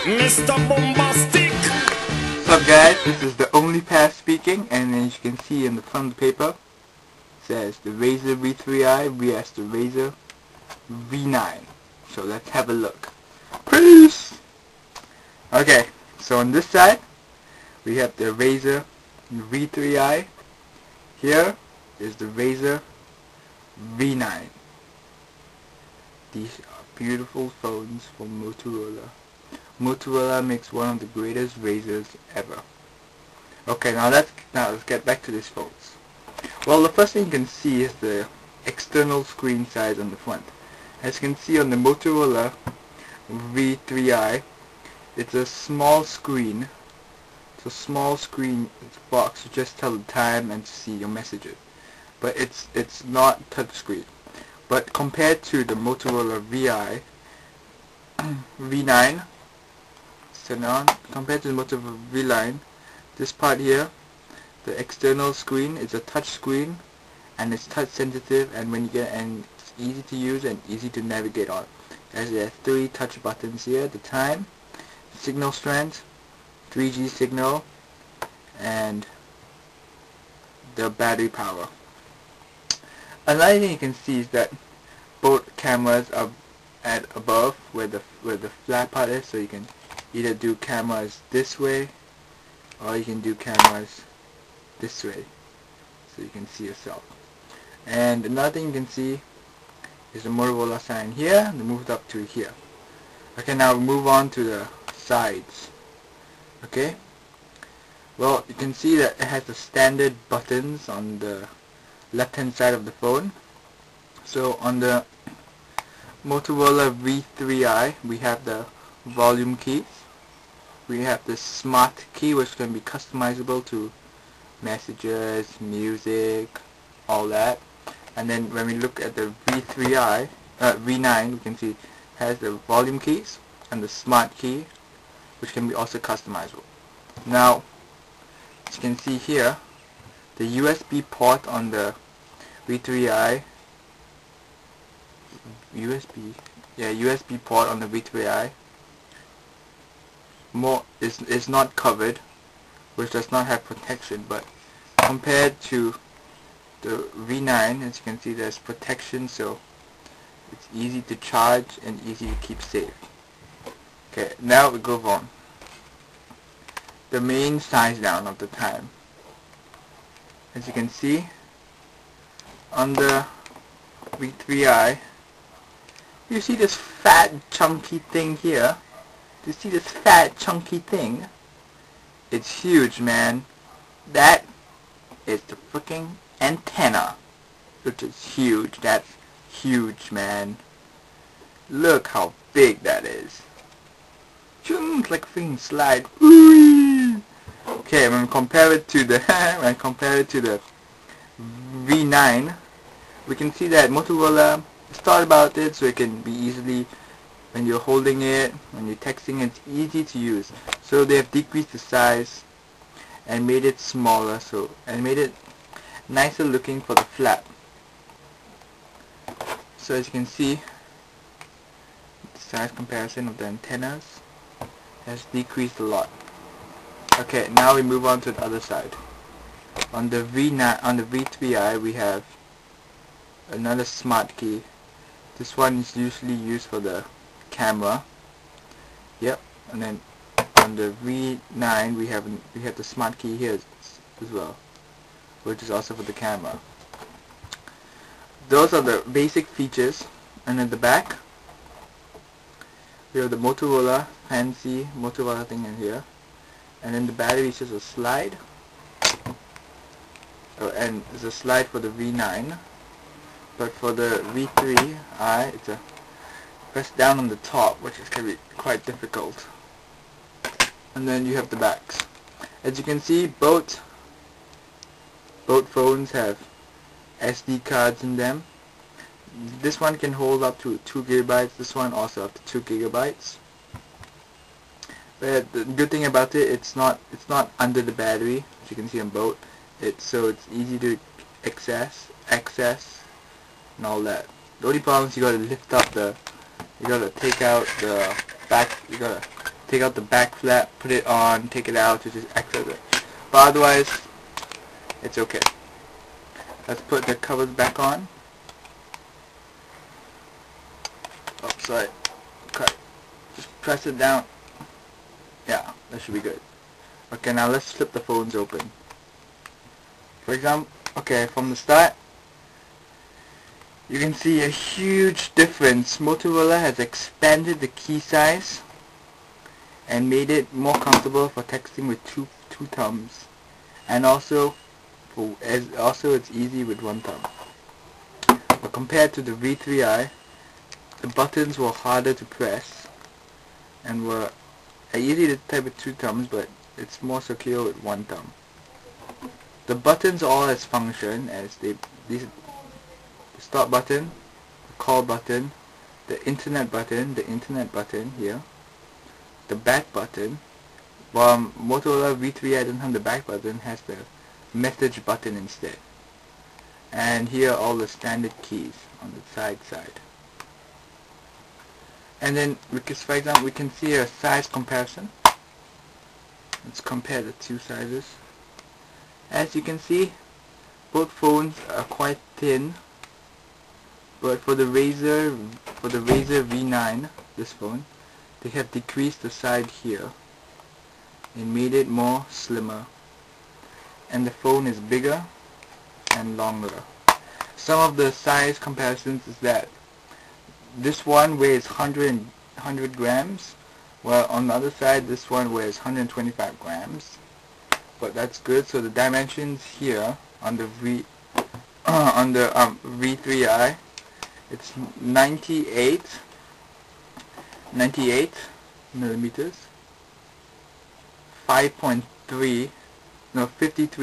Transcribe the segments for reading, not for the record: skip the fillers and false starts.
Mr. Bombastic. What's up guys, this is the only pass speaking, and as you can see in the front of the paper, it says the Razer V3i vs the Razer V9. So let's have a look. Peace! Okay, so on this side, we have the Razer V3i. Here is the Razer V9. These are beautiful phones from Motorola. Motorola makes one of the greatest razors ever. Okay, now let's get back to these phones. Well, the first thing you can see is the external screen size on the front. As you can see on the Motorola V3i, it's a small screen. It's a small screen box to just tell the time and to see your messages. But it's not touchscreen. But compared to the Motorola V9, so now compared to the Motorola V9, this part here, the external screen is a touch screen, and it's touch sensitive, and it's easy to use and easy to navigate on. As there are 3 touch buttons here: the time, signal strength, 3G signal, and the battery power. Another thing you can see is that both cameras are at above where the flat part is, so you can either do cameras this way or you can do cameras this way, so you can see yourself. And another thing you can see is the Motorola sign here, and moved up to here. Okay, now we move on to the sides. Okay, well, you can see that it has the standard buttons on the left hand side of the phone. So on the Motorola V3i, we have the volume keys. We have the smart key, which can be customizable to messages, music, all that. And then when we look at the V9, we can see it has the volume keys and the smart key, which can be also customizable. Now, as you can see here, the USB port on the V3i, USB port on the V3i is not covered, which does not have protection, but compared to the V9, as you can see, there's protection, so it's easy to charge and easy to keep safe. Okay, now we go on. The main size down of the time. As you can see, on the V3i, you see this fat chunky thing here. You see this fat chunky thing? It's huge, man. That is the freaking antenna, which is huge. That's huge, man. Look how big that is. It's like a freaking slide. Okay, when we compare it to the V9, we can see that Motorola thought about it so it can be easily, when you're holding it, when you're texting, it's easy to use. So they have decreased the size and made it smaller, and made it nicer looking for the flap. So as you can see, the size comparison of the antennas has decreased a lot. Okay, now we move on to the other side. On the V3i, we have another smart key. This one is usually used for the camera. Yep, and then on the V9 we have the smart key here as well, which is also for the camera. Those are the basic features. And at the back we have the Motorola, fancy Motorola thing in here, and then the battery is just a slide. And it's a slide for the V9, but for the V3i, it's a press down on the top, which is going to be quite difficult. And then you have the backs. As you can see, both phones have SD cards in them. This one can hold up to 2 GB, this one also up to 2 GB. But the good thing about it, it's not under the battery, as you can see on both. So it's easy to access and all that. The only problem is you gotta lift up you gotta take out the back, you gotta take out the back flap, put it on, take it out to just access it. But otherwise, it's okay. Let's put the covers back on. Oh, sorry. Okay. Just press it down. Yeah, that should be good. Okay, now let's flip the phones open. For example, okay, from the start, you can see a huge difference. Motorola has expanded the key size and made it more comfortable for texting with two thumbs, and also it's easy with one thumb. But compared to the V3i, the buttons were harder to press and were easy to type with two thumbs, but it's more secure with one thumb. The buttons all has function as the stop button, the call button, the internet button here, the back button. While Motorola V3i doesn't have the back button, has the message button instead. And here are all the standard keys on the side. And then, because for example, we can see a size comparison. Let's compare the two sizes. As you can see, both phones are quite thin. But for the Razer V9, this phone, they have decreased the side here and made it more slimmer, and the phone is bigger and longer. Some of the size comparisons is that this one weighs 100 grams, while on the other side this one weighs 125 grams. But that's good. So the dimensions here on the V3i, it's 98 millimeters, 53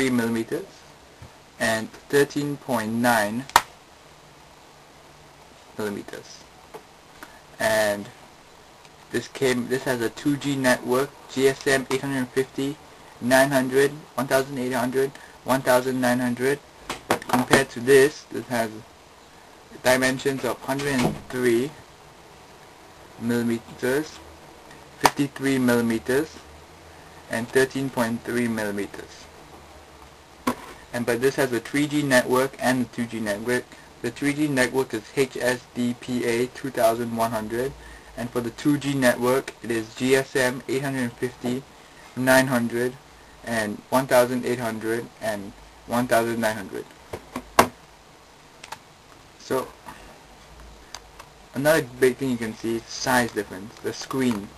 millimeters, and 13.9 millimeters. And this has a 2G network, GSM 850, 900, 1800, 1900. But compared to this has dimensions of 103 millimeters, 53 millimeters, and 13.3 millimeters. But this has a 3G network and a 2G network. The 3G network is HSDPA 2100, and for the 2G network it is GSM 850, 900, and 1800 and 1900. So another big thing you can see is size difference. The screen.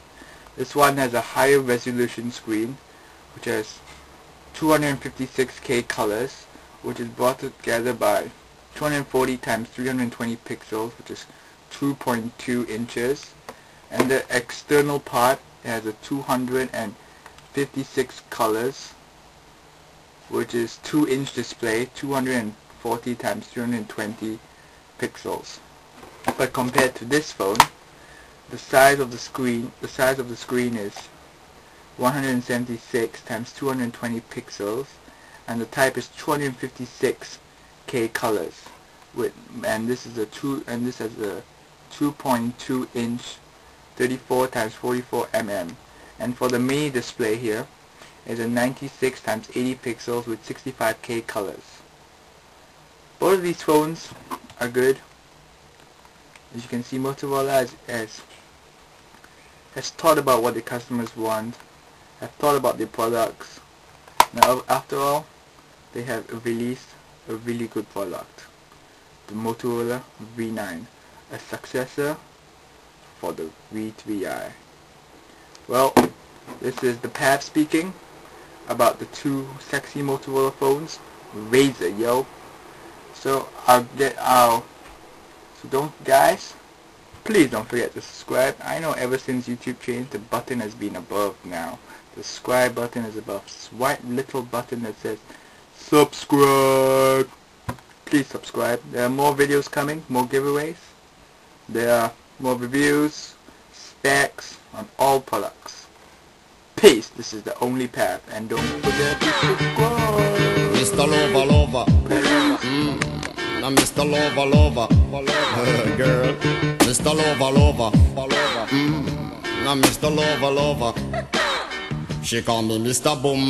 This one has a higher resolution screen, which has 256K colors, which is brought together by 240 times 320 pixels, which is 2.2 inches. And the external part has a 256 colors, which is 2-inch display, 240 times 320 pixels. But compared to this phone, the size of the screen is 176 times 220 pixels, and the type is 256K colors. This has a 2.2 inch 34 times 44 mm. And for the mini display here is a 96 times 80 pixels with 65K colors. Both of these phones are good. As you can see, Motorola has thought about what the customers want, have thought about their products. Now, after all, they have released a really good product, the Motorola V9, a successor for the V3i. Well, this is the Pav speaking about the two sexy Motorola phones, Razer, yo. So guys, please don't forget to subscribe. I know ever since YouTube changed, the button has been above now. The subscribe button is above. White little button that says subscribe. Please subscribe. There are more videos coming, more giveaways. There are more reviews, specs on all products. Peace. This is the only path, and don't forget to subscribe. Mr. Lover. Now Mr. Lover. Girl. Mr. Lover. Now I'm Mr. Lover Lover. She call me Mr. Boom.